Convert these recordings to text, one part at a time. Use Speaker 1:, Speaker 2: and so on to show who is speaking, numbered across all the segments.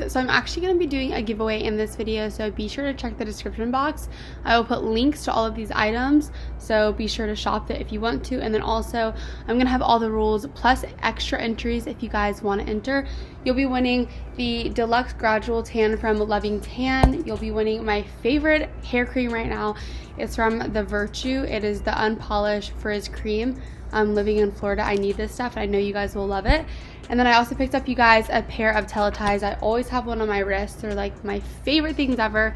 Speaker 1: so I'm actually going to be doing a giveaway in this video, so be sure to check the description box. I will put links to all of these items, so be sure to shop it if you want to. And then also I'm going to have all the rules plus extra entries if you guys want to enter. You'll be winning the deluxe gradual tan from Loving Tan. You'll be winning my favorite hair cream right now. It's from The Virtue. It is the unpolished frizz cream. I'm living in Florida. I need this stuff and I know you guys will love it. And then I also picked up, you guys, a pair of teleties. I always have one on my wrist. They're like my favorite things ever.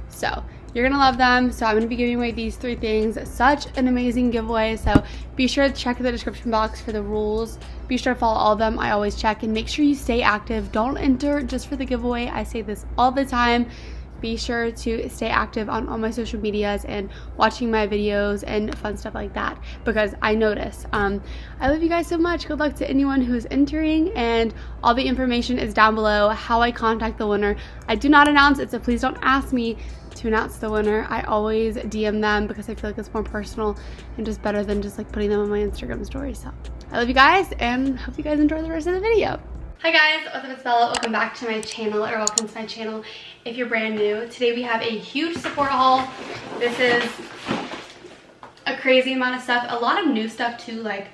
Speaker 1: So you're gonna love them. So I'm gonna be giving away these 3 things. Such an amazing giveaway. So be sure to check the description box for the rules. Be sure to follow all of them. I always check, and make sure you stay active. Don't enter just for the giveaway. I say this all the time. Be sure to stay active on all my social medias and watching my videos and fun stuff like that, because I notice. I love you guys so much. Good luck to anyone who's entering, and all the information is down below. How I contact the winner, I do not announce it, so please don't ask me to announce the winner. I always DM them because I feel like it's more personal and just better than just like putting them on my Instagram story. So I love you guys and hope you guys enjoy the rest of the video. Hi guys, what's up, it's Bella. Welcome back to my channel, or welcome to my channel if you're brand new. Today we have a huge Sephora haul. This is a crazy amount of stuff, a lot of new stuff too. Like,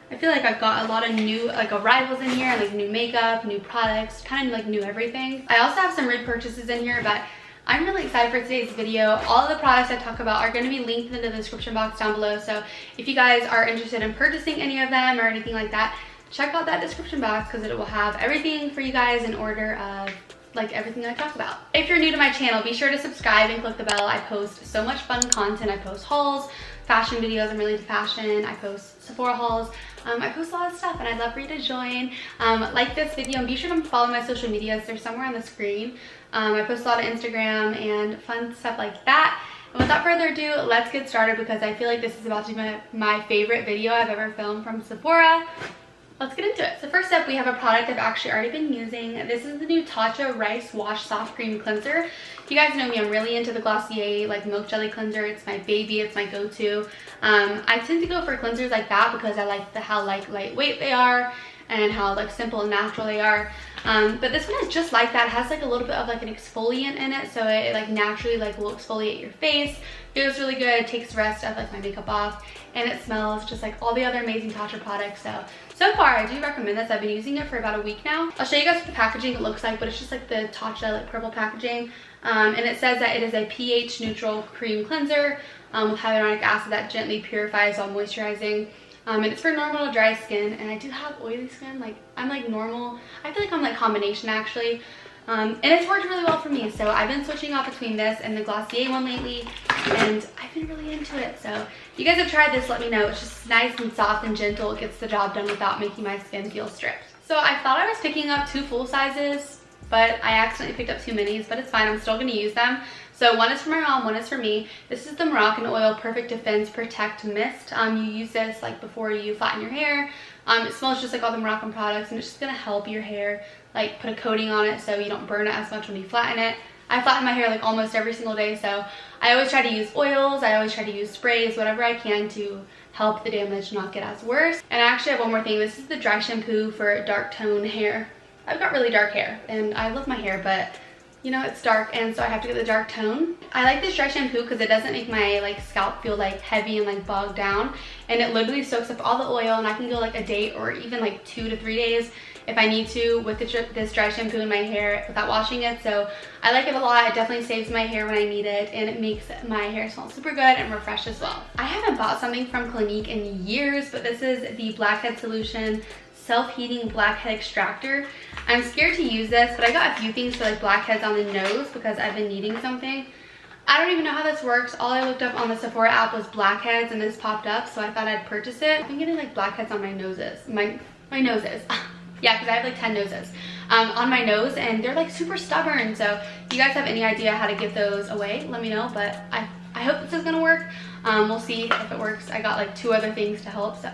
Speaker 1: I feel like I've got a lot of new like arrivals in here, like new makeup, new products, kind of like new everything. I also have some repurchases in here, but I'm really excited for today's video. All of the products I talk about are going to be linked in the description box down below, so if you guys are interested in purchasing any of them or anything like that, check out that description box because it will have everything for you guys in order of like everything I talk about. If you're new to my channel, be sure to subscribe and click the bell. I post so much fun content. I post hauls, fashion videos. I'm really into fashion. I post Sephora hauls. I post a lot of stuff and I'd love for you to join. Like this video, and be sure to follow my social medias. They're somewhere on the screen. I post a lot of Instagram and fun stuff like that. And without further ado, let's get started because I feel like this is about to be my favorite video I've ever filmed from Sephora. Let's get into it. So first up, we have a product I've actually already been using. This is the new Tatcha Rice Wash Soft Cream Cleanser. You guys know me, I'm really into the Glossier like milk jelly cleanser. It's my baby, it's my go-to. I tend to go for cleansers like that because I like how like lightweight they are and how like simple and natural they are. But this one is just like that. It has like a little bit of like an exfoliant in it, so it like naturally like will exfoliate your face. Feels really good, takes the rest of like my makeup off, and it smells just like all the other amazing Tatcha products. So far I do recommend this. I've been using it for about a week now. I'll show you guys what the packaging looks like, but it's just like the Tatcha like purple packaging, and it says that it is a pH neutral cream cleanser with hyaluronic acid that gently purifies while moisturizing. And it's for normal to dry skin, and I do have oily skin. Like, I'm like normal. I feel like I'm like combination actually. And it's worked really well for me, so I've been switching off between this and the Glossier one lately, and I've been really into it. So if you guys have tried this, let me know. It's just nice and soft and gentle. It gets the job done without making my skin feel stripped. So I thought I was picking up 2 full sizes, but I accidentally picked up 2 minis, but it's fine. I'm still going to use them. So one is for my mom, one is for me. This is the Moroccan Oil Perfect Defense Protect Mist. You use this like before you flatten your hair. It smells just like all the Moroccan products, and it's just gonna help your hair, like put a coating on it so you don't burn it as much when you flatten it. I flatten my hair like almost every single day, so I always try to use oils, I always try to use sprays, whatever I can to help the damage not get as worse. And I actually have one more thing. This is the dry shampoo for dark tone hair. I've got really dark hair, and I love my hair, but you know, it's dark, and so I have to get the dark tone. I like this dry shampoo because it doesn't make my like scalp feel like heavy and like bogged down, and it literally soaks up all the oil, and I can go like a day or even like 2 to 3 days if I need to with this dry shampoo in my hair without washing it. So I like it a lot. It definitely saves my hair when I need it, and it makes my hair smell super good and refresh as well. I haven't bought something from Clinique in years, but this is the Blackhead Solution Self-Heating Blackhead Extractor. I'm scared to use this, but I got a few things for like blackheads on the nose because I've been needing something. I don't even know how this works. All I looked up on the Sephora app was blackheads, and this popped up, so I thought I'd purchase it. I've been getting like blackheads on my noses. My noses. Yeah, because I have like 10 noses on my nose, and they're like super stubborn. So if you guys have any idea how to get those away, let me know. But I hope this is gonna work. We'll see if it works. I got like 2 other things to help, so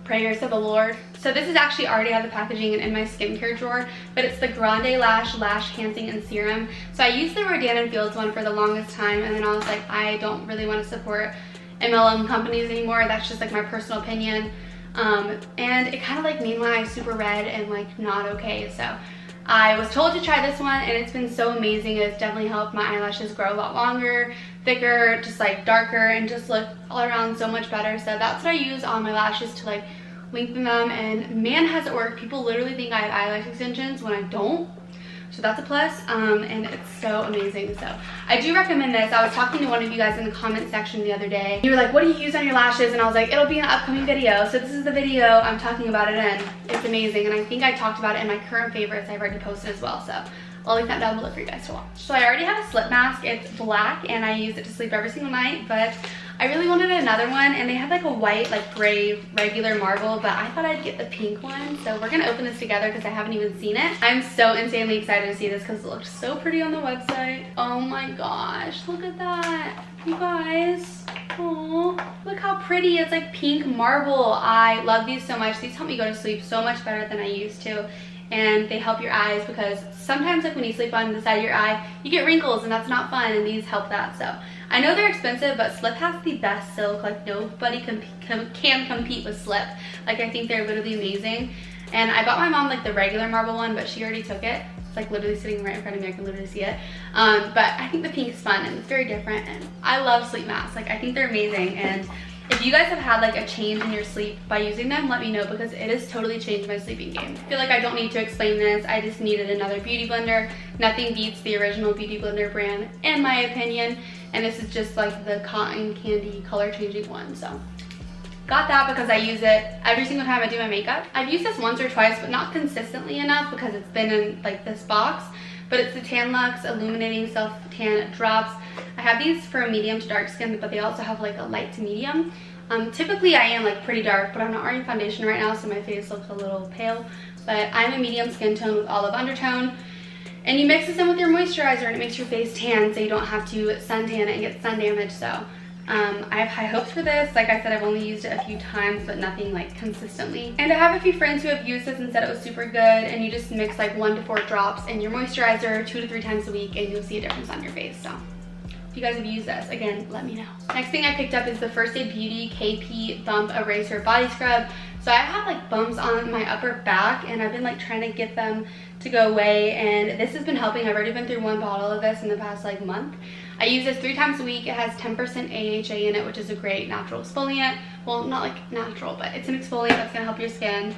Speaker 1: prayers to the Lord. So this is actually already out of the packaging and in my skincare drawer, but it's the Grande Lash Enhancing and Serum. So I used the Rodan & Fields one for the longest time, and then I was like, I don't really want to support MLM companies anymore. That's just like my personal opinion. And it kind of like made my eyes super red and like not okay. So I was told to try this one and it's been so amazing. It's definitely helped my eyelashes grow a lot longer, thicker, just like darker, and just look all around so much better. So that's what I use on my lashes to like lengthen them, and man, has it worked. People literally think I have eyelash extensions when I don't. So that's a plus, and it's so amazing. So I do recommend this. I was talking to one of you guys in the comment section the other day. You were like, what do you use on your lashes? And I was like, it'll be an upcoming video. So this is the video I'm talking about it in. It's amazing, and I think I talked about it in my current favorites I've already posted as well. So I'll link that down below for you guys to watch. So I already have a slip mask. It's black, and I use it to sleep every single night, but I really wanted another one, and they had like a white, like gray regular marble, but I thought I'd get the pink one. So we're gonna open this together because I haven't even seen it. I'm so insanely excited to see this because it looks so pretty on the website. Oh my gosh, look at that, you guys. Oh, look how pretty. It's like pink marble. I love these so much. These help me go to sleep so much better than I used to. And they help your eyes, because sometimes like when you sleep on the side of your eye, you get wrinkles, and that's not fun, and these help that. So I know they're expensive, but Slip has the best silk. Like nobody can compete with Slip. Like I think they're literally amazing. And I bought my mom like the regular marble one, but she already took it. It's like literally sitting right in front of me. I can literally see it. But I think the pink is fun, and it's very different, and I love sleep masks. Like I think they're amazing. And if you guys have had like a change in your sleep by using them, let me know, because it has totally changed my sleeping game. I feel like I don't need to explain this. I just needed another beauty blender. Nothing beats the original beauty blender brand in my opinion. And this is just like the cotton candy color changing one. So got that because I use it every single time I do my makeup. I've used this once or twice, but not consistently enough because it's been in like this box. But it's the Tanlux Illuminating Self Tan Drops. I have these for medium to dark skin, but they also have like a light to medium. Typically I am like pretty dark, but I'm not wearing foundation right now, so my face looks a little pale. But I'm a medium skin tone with olive undertone. And you mix this in with your moisturizer, and it makes your face tan, so you don't have to suntan it and get sun damage. So I have high hopes for this. Like I said, I've only used it a few times, but nothing like consistently. And I have a few friends who have used this and said it was super good. And you just mix like 1 to 4 drops in your moisturizer 2 to 3 times a week, and you'll see a difference on your face. So if you guys have used this, again, let me know. Next thing I picked up is the First Aid Beauty KP Bump Eraser Body Scrub. So I have like bumps on my upper back, and I've been like trying to get them to go away, and this has been helping. I've already been through 1 bottle of this in the past like month. I use this 3 times a week. It has 10% AHA in it, which is a great natural exfoliant. Well, not like natural, but it's an exfoliant that's gonna help your skin.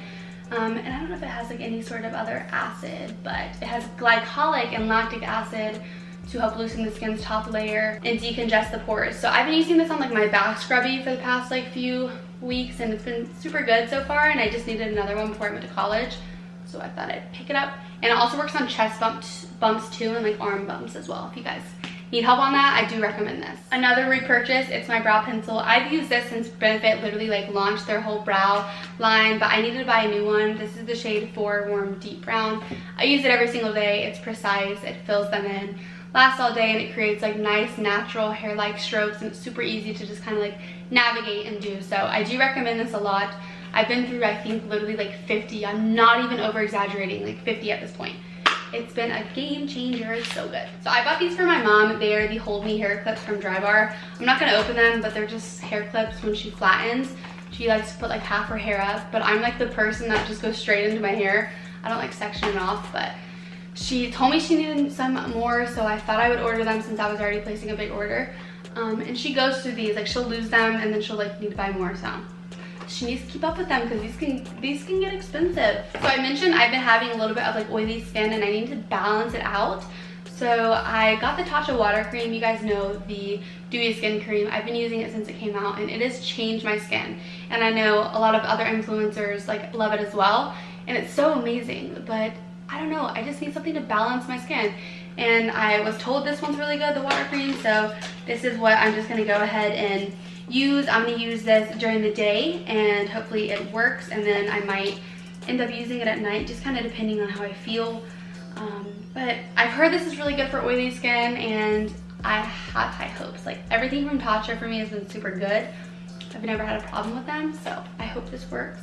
Speaker 1: And I don't know if it has like any sort of other acid, but it has glycolic and lactic acid to help loosen the skin's top layer and decongest the pores. So I've been using this on like my back scrubby for the past like few weeks, and it's been super good so far, and I just needed another one before I went to college. So I thought I'd pick it up. And it also works on chest bumps too, and like arm bumps as well. If you guys need help on that, I do recommend this. Another repurchase, it's my brow pencil. I've used this since Benefit literally like launched their whole brow line, but I needed to buy a new one. This is the shade 4 Warm Deep Brown. I use it every single day. It's precise, it fills them in, lasts all day, and it creates like nice natural hair-like strokes, and it's super easy to just kind of like navigate and do. So I do recommend this a lot. I've been through, I think, literally like 50. I'm not even over exaggerating, like 50 at this point. It's been a game changer. It's so good. So I bought these for my mom. They are the Hold Me hair clips from Drybar. I'm not gonna open them, but they're just hair clips. When she flattens, she likes to put like half her hair up, but I'm like the person that just goes straight into my hair. I don't like section it off, but she told me she needed some more, so I thought I would order them since I was already placing a big order. And she goes through these, like she'll lose them and then she'll like need to buy more, so she needs to keep up with them because these can get expensive. So I mentioned I've been having a little bit of like oily skin, and I need to balance it out. So I got the Tatcha water cream. You guys know the dewy skin cream. I've been using it since it came out, and it has changed my skin. And I know a lot of other influencers like love it as well, and it's so amazing. But I don't know, I just need something to balance my skin. And I was told this one's really good, the water cream, so this is what I'm just gonna go ahead and use. I'm gonna use this during the day, and hopefully it works, and then I might end up using it at night, just kind of depending on how I feel. But I've heard this is really good for oily skin, and I have high hopes. Like everything from Tatcha for me has been super good. I've never had a problem with them, so I hope this works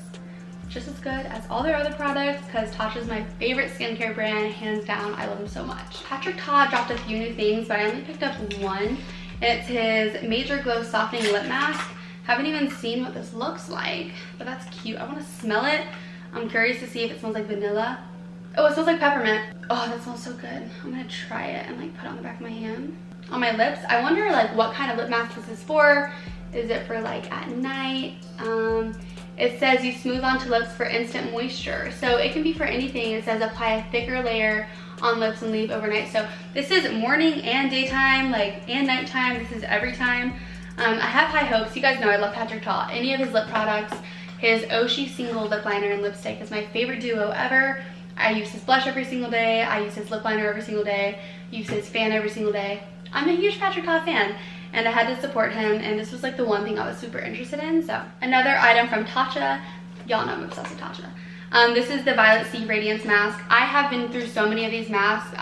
Speaker 1: just as good as all their other products, because Tatcha is my favorite skincare brand, hands down. I love them so much. Patrick Ta dropped a few new things, but I only picked up one. It's his Major Glow Softening Lip Mask. Haven't even seen what this looks like, but that's cute. I want to smell it. I'm curious to see if it smells like vanilla. Oh, it smells like peppermint. Oh, that smells so good. I'm gonna try it and like put it on the back of my hand. On my lips. I wonder like what kind of lip mask this is for. Is it for like at night? It says you smooth onto lips for instant moisture. So it can be for anything. It says apply a thicker layer on lips and leave overnight. So this is morning and daytime, like, and nighttime. This is every time. I have high hopes. You guys know I love Patrick Ta. Any of his lip products. His Oshi single lip liner and lipstick is my favorite duo ever. I use his blush every single day. I use his lip liner every single day. Use his fan every single day. I'm a huge Patrick Ta fan, and I had to support him, and this was like the one thing I was super interested in. So another item from Tatcha. Y'all know I'm obsessed with Tatcha. This is the Violet Sea Radiance Mask. I have been through so many of these masks,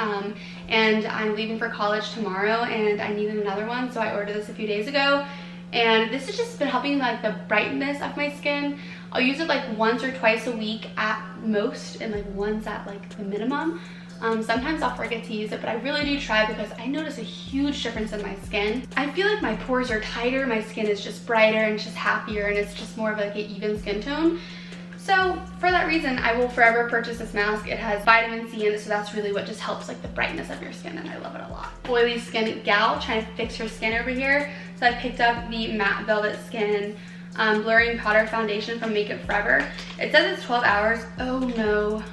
Speaker 1: and I'm leaving for college tomorrow, and I needed another one, so I ordered this a few days ago. And this has just been helping like the brightness of my skin. I'll use it like once or twice a week at most, and like once at like the minimum. Sometimes I'll forget to use it, but I really do try because I notice a huge difference in my skin. I feel like my pores are tighter, my skin is just brighter and just happier, and it's just more of like an even skin tone. So for that reason, I will forever purchase this mask. It has vitamin C in it, so that's really what just helps like the brightness of your skin, and I love it a lot. Oily skin gal trying to fix her skin over here. So I picked up the Matte Velvet Skin Blurring Powder Foundation from Make It Forever. It says it's 12 hours. Oh no.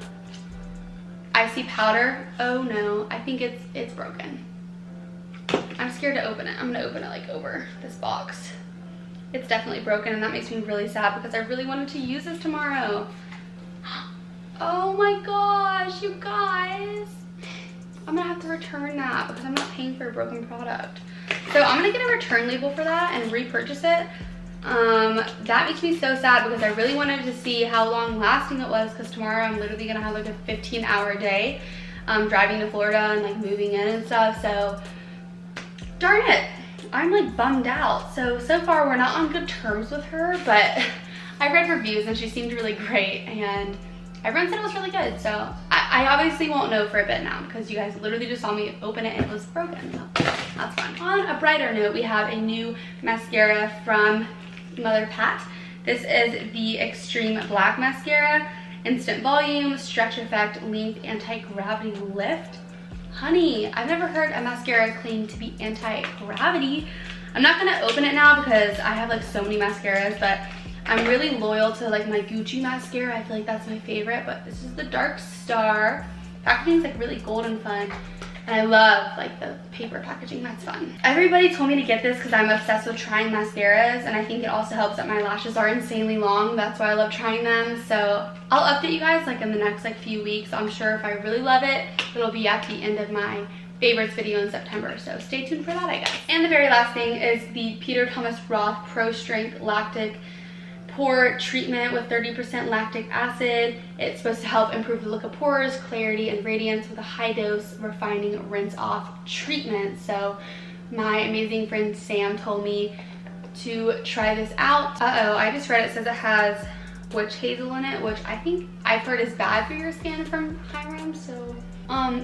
Speaker 1: I see powder. Oh no, I think it's broken. I'm scared to open it. I'm gonna open it like over this box. It's definitely broken, and that makes me really sad because I really wanted to use this tomorrow. Oh my gosh, you guys. I'm gonna have to return that because I'm not paying for a broken product. So I'm gonna get a return label for that and repurchase it. That makes me so sad because I really wanted to see how long lasting it was, because tomorrow I'm literally gonna have like a 15-hour day driving to Florida and like moving in and stuff. So darn it, I'm like bummed out. So far we're not on good terms with her, but I read reviews and she seemed really great, and everyone said it was really good. So I obviously won't know for a bit now because you guys literally just saw me open it and it was broken. So that's fine. On a brighter note, we have a new mascara from Mother Pat. This is the Extreme Black Mascara. Instant volume, stretch effect, length, anti-gravity lift. Honey, I've never heard a mascara claim to be anti-gravity. I'm not gonna open it now because I have like so many mascaras, but I'm really loyal to like my Gucci mascara. I feel like that's my favorite, but this is the Dark Star. Packaging is like really gold and fun. And I love like the paper packaging, that's fun. Everybody told me to get this because I'm obsessed with trying mascaras, and I think it also helps that my lashes are insanely long. That's why I love trying them. So I'll update you guys like in the next like few weeks. I'm sure if I really love it, it'll be at the end of my favorites video in September. So stay tuned for that, I guess. And the very last thing is the Peter Thomas Roth Pro Strength Lactic Pore Treatment with 30% lactic acid. It's supposed to help improve the look of pores, clarity, and radiance with a high dose refining rinse off treatment. So my amazing friend Sam told me to try this out. I just read it says it has witch hazel in it, which I think I've heard is bad for your skin from Hiram. So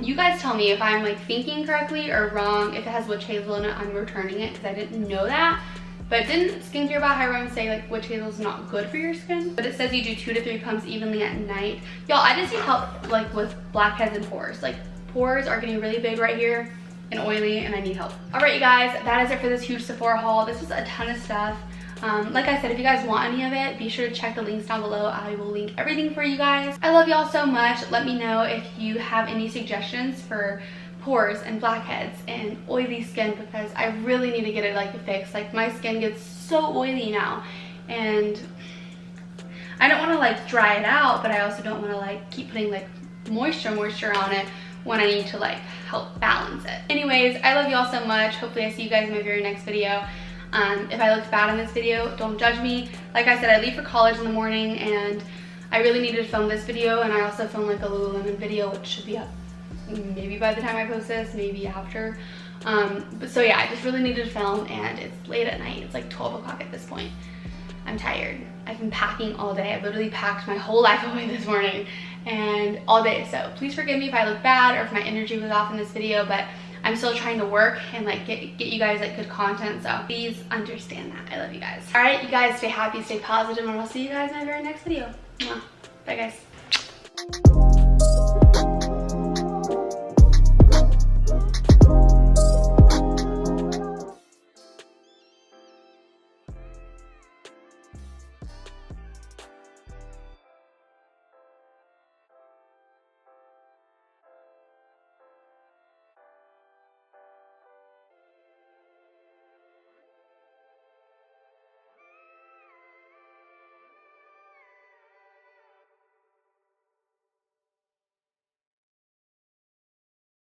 Speaker 1: you guys tell me if I'm like thinking correctly or wrong. If it has witch hazel in it, I'm returning it because I didn't know that. But didn't Skincare by Hiram say like witch hazel is not good for your skin? But it says you do 2 to 3 pumps evenly at night. Y'all, I just need help like with blackheads and pores. Like pores are getting really big right here and oily, and I need help. All right, you guys, that is it for this huge Sephora haul. This was a ton of stuff. Like I said, if you guys want any of it, be sure to check the links down below. I will link everything for you guys. I love y'all so much. Let me know if you have any suggestions for pores and blackheads and oily skin, because I really need to get it like fixed. Like my skin gets so oily now, and I don't want to like dry it out, but I also don't want to like keep putting like moisture on it when I need to like help balance it. Anyways, I love y'all so much. Hopefully I see you guys in my very next video. If I looked bad in this video, don't judge me. Like I said, I leave for college in the morning, and I really needed to film this video, and I also filmed like a Lululemon video, which should be up maybe by the time I post this, maybe after. But so yeah, I just really needed to film, and it's late at night. It's like 12 o'clock at this point. I'm tired. I've been packing all day. I literally packed my whole life away this morning and all day. So please forgive me if I look bad or if my energy was off in this video, but I'm still trying to work and like get you guys like good content. So please understand that. I love you guys. All right, you guys, stay happy, stay positive, and I'll see you guys in my very next video. Bye guys.